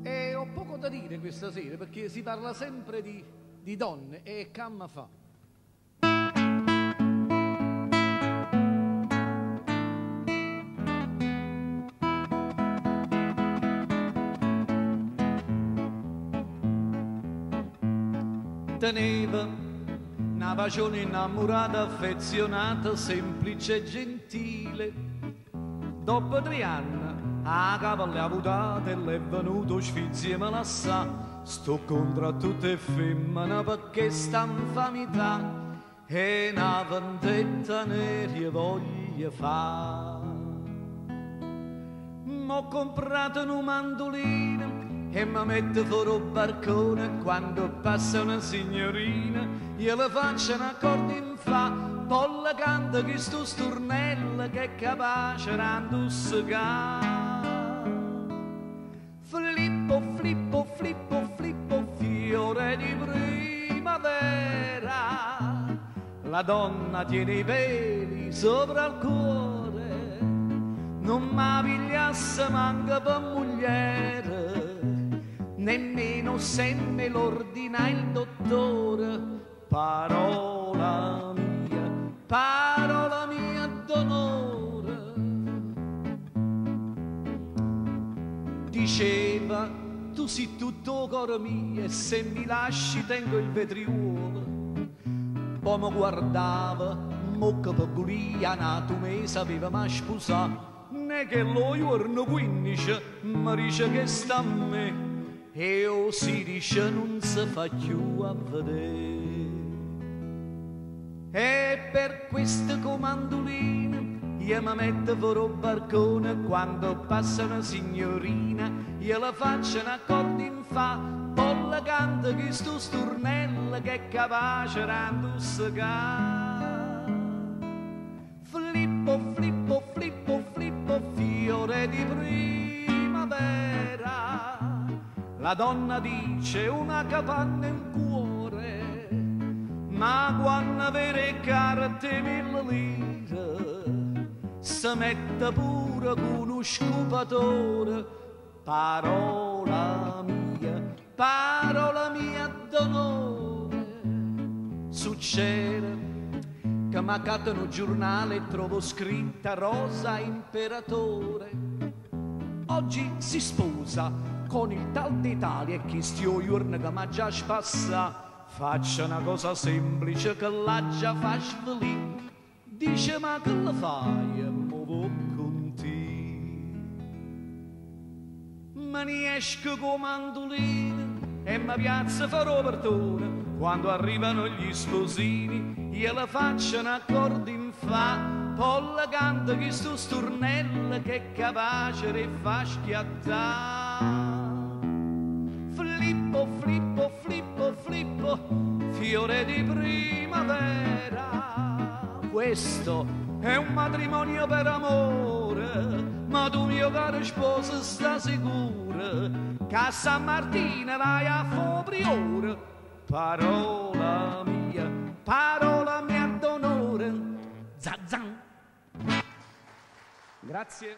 E ho poco da dire questa sera perché si parla sempre di donne e camma fa. Teneva una passione innamorata, affezionata, semplice e gentile. Dopo 3 anni a capo le ha avutate e le è venuto sfizio me la sa. Sto contro tutte le femmine perché sta infamità e una vendetta ne voglio fa. M'ho comprato un mandolino e mi metto fuori il barcone, quando passa una signorina io le faccio un accordo in fa, poi le canto che sto stornello che è capace randussicare. Flippo, flippo, flippo, flippo, fiore di primavera, la donna tiene i peli sopra il cuore, non mi pigliasse manca per mogliere, nemmeno se me l'ordina il dottore. Parola mia d'onore. Diceva, tu sei tutto cuore mio e se mi lasci tengo il vetriolo. Poi mi guardava, mocca peculia, nato mese aveva mai sposato, né che lo giorno 15 mi dice che sta a me e o si dice non si fa più a vedere. E per questo comandolino io mi metto fuori il barcone, quando passa una signorina io la faccio un accordo in fa, poi la canto che sto stornello che è capace randussicare. Flippo, flippo, flippo, flippo, fiore di primavera, la donna dice una capanna in cuore, ma quando avere carte 1000 lire, si mette pure con uno scupatore. Parola mia d'onore. Succede che mi accatto un giornale e trovo scritta Rosa Imperatore. Oggi si sposa con il tal d'Italia e chi stio giorno che m'ha già spassa. Faccia una cosa semplice che l'ha già fa svelì. Dice ma che la fai e muovo con te. Me ne esco con mandolino e mi piazza farò portone. Quando arrivano gli sposini io la faccio un accordo in fa, poi la canto che sto stornello che è capace di far schiattare. Flippo, flippo, flippo, flippo, fiore di primavera. Questo è un matrimonio per amore, ma tu mio caro sposo sta sicuro che a San Martino vai a fo priore. Parola mia d'onore. Zazan. Grazie.